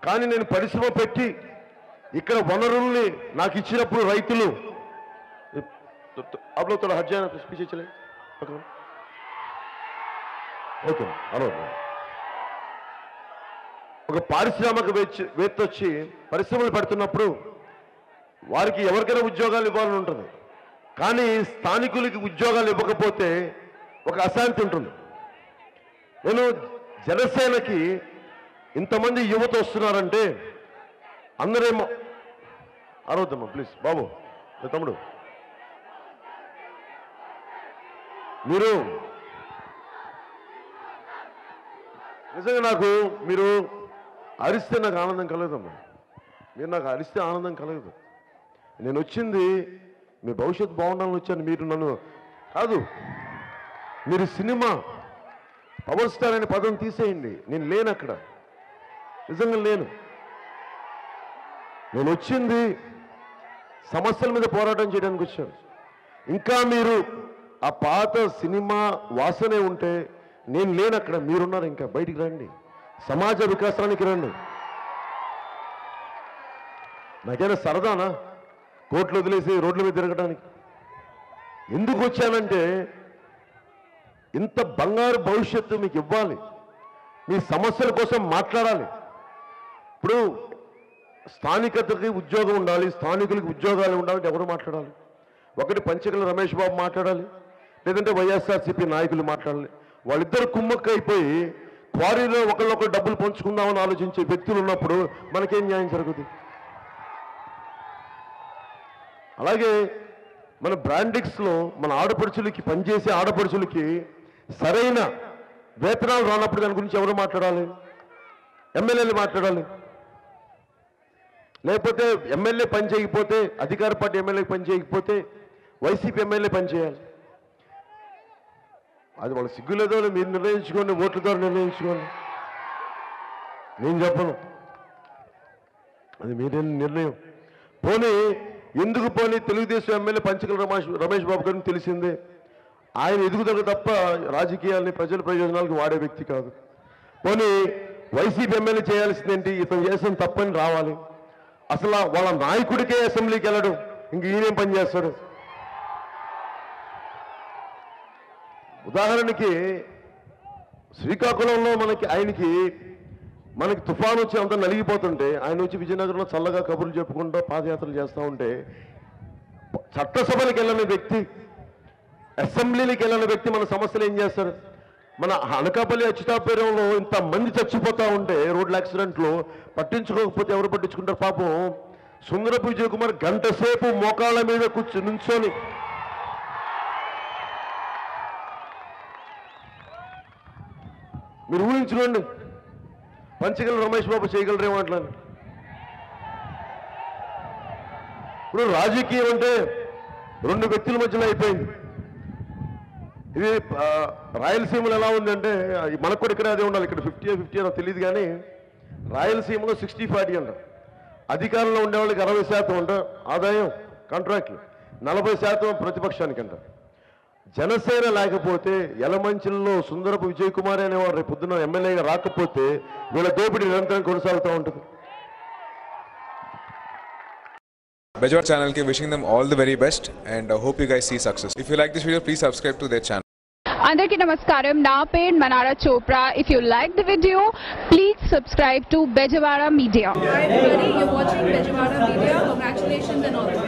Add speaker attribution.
Speaker 1: కానీ నేను పరిశ్రమ పెట్టి ఇక్కడ వనరుల్ని నాకు ఇచ్చినప్పుడు రైతులు आप लोग थोड़ा हट जाए ना, पीछे चले ఓకే హలో ఒక పారిశ్రామికవేత్త వచ్చి పరిశ్రమలు పెడుతున్నప్పుడు వారికి ఎవరికైనా ఉద్యోగాలు ఇవ్వాలని ఉంటుంది. కానీ స్థానికులకి ఉద్యోగాలు ఇవ్వకపోతే ఒక అశాంతి ఉంటుంది. నేను జనసేనకి ఇంతమంది యువత వస్తున్నారంటే అందరేమో అరవద్దమ్మా ప్లీజ్ బాబు తమ్ముడు మీరు నిజంగా నాకు మీరు అరిస్తే నాకు ఆనందం కలగదమ్మా. మీరు నాకు అరిస్తే ఆనందం కలగదు. నేను వచ్చింది మీ భవిష్యత్తు బాగుండాలని వచ్చాను. మీరు నన్ను కాదు, మీరు సినిమా పవర్ స్టార్ అనే పదం తీసేయండి, నేను లేను అక్కడ, నిజంగా లేను. నేను వచ్చింది సమస్యల మీద పోరాటం చేయడానికి వచ్చాను. ఇంకా మీరు ఆ పాత సినిమా వాసనే ఉంటే నేను లేను అక్కడ, మీరున్నారు. ఇంకా బయటికి రండి, సమాజ వికాసానికి రండి. నాకైనా సరదానా కోట్లు వదిలేసి రోడ్ల మీద తిరగడానికి? ఎందుకు వచ్చానంటే ఇంత బంగారు భవిష్యత్తు మీకు ఇవ్వాలి, మీ సమస్యల కోసం మాట్లాడాలి. ఇప్పుడు స్థానికతకి ఉద్యోగం ఉండాలి, స్థానికులకి ఉద్యోగాలు ఉండాలంటే ఎవరు మాట్లాడాలి? ఒకటి పంచకల రమేష్ బాబు మాట్లాడాలి, లేదంటే వైఎస్ఆర్సీపీ నాయకులు మాట్లాడాలి. వాళ్ళిద్దరు కుమ్మక్క అయిపోయి క్వారీలో ఒకళ్ళొకరు డబ్బులు పంచుకుందామని ఆలోచించే వ్యక్తులు ఉన్నప్పుడు మనకేం న్యాయం జరుగుతుంది? అలాగే మన బ్రాండిక్స్లో మన ఆడపడుచులకి పనిచేసే ఆడపడుచులకి సరైన వేతనాలు రానప్పుడు దాని గురించి ఎవరు మాట్లాడాలి? ఎమ్మెల్యేలు మాట్లాడాలి. లేకపోతే ఎమ్మెల్యే పని చేయకపోతే, అధికార పార్టీ ఎమ్మెల్యే పని చేయకపోతే వైసీపీ ఎమ్మెల్యే పని చేయాలి. అది వాళ్ళకి సిగ్గులేదో మీరు నిర్ణయించుకోండి, ఓట్ల ద్వారా నిర్ణయించుకోండి, నేను చెప్పను, అది మీరే నిర్ణయం. పోనీ ఎందుకు పోనీ తెలుగుదేశం ఎమ్మెల్యే పంచకల రమేష్ బాబు గారిని తెలిసిందే, ఆయన ఎదుగుదల తప్ప రాజకీయాల్ని ప్రజల ప్రయోజనాలకు వాడే వ్యక్తి కాదు. పోనీ వైసీపీ ఎమ్మెల్యే చేయాల్సిందేంటి? ఇతను చేసిన తప్పని రావాలి. అసలు వాళ్ళ నాయకుడికే అసెంబ్లీకి వెళ్ళడం, ఇంక ఈయనేం పని చేస్తాడు? ఉదాహరణకి శ్రీకాకుళంలో మనకి తుఫాను వచ్చి అంతా నలిగిపోతుంటే ఆయన వచ్చి విజయనగరంలో చల్లగా కబుర్లు చెప్పుకుంటూ పాదయాత్రలు చేస్తూ ఉంటే, చట్టసభలకు వెళ్ళని వ్యక్తి, అసెంబ్లీలకు వెళ్ళని వ్యక్తి మన సమస్యలు ఏం చేస్తారు? మన అనకాపల్లి అచ్యుతాపురంలో ఇంతమంది చచ్చిపోతూ ఉంటే రోడ్ల యాక్సిడెంట్లో పట్టించుకోకపోతే ఎవరు పట్టించుకుంటారు? పాపం సుందరపు విజయ్ కుమార్ గంట సేపు మోకాళ్ళ మీద నుంచొని మీరు ఊహించుకోండి, పంచకల రమేష్ బాబు చేయగలరేమో అట్లా. ఇప్పుడు రాజకీయం అంటే రెండు వ్యక్తుల మధ్యలో అయిపోయింది. ఇది రాయలసీమలో ఎలా ఉందంటే, మనకు కూడా ఇక్కడ అదే ఉండాలి, ఇక్కడ 50-50 నాకు తెలియదు, కానీ రాయలసీమలో 60-40 అంటారు. అధికారంలో ఉండేవాళ్ళకి 60% అంటారు ఆదాయం కాంట్రాక్ట్లు, 40% ప్రతిపక్షానికి అంటారు. జనసేన లేకపోతే యలమంచిలో సుందరపు విజయ్ కుమార్ అనేవారు రేపు పొద్దున ఎమ్మెల్యేగా రాకపోతే వీళ్ళ దోపిడీ నిరంతరం కొనసాగుతూ ఉంటుంది.
Speaker 2: Bejwara channel ke wishing them all the very best and hope you guys see success. If you like this video, please subscribe to their channel.
Speaker 3: Andarki namaskaram, na page Manara Chopra. If you like the video, please subscribe to Bejwara Media.
Speaker 4: Hi everybody, you're watching Bejwara Media. Congratulations and all the best.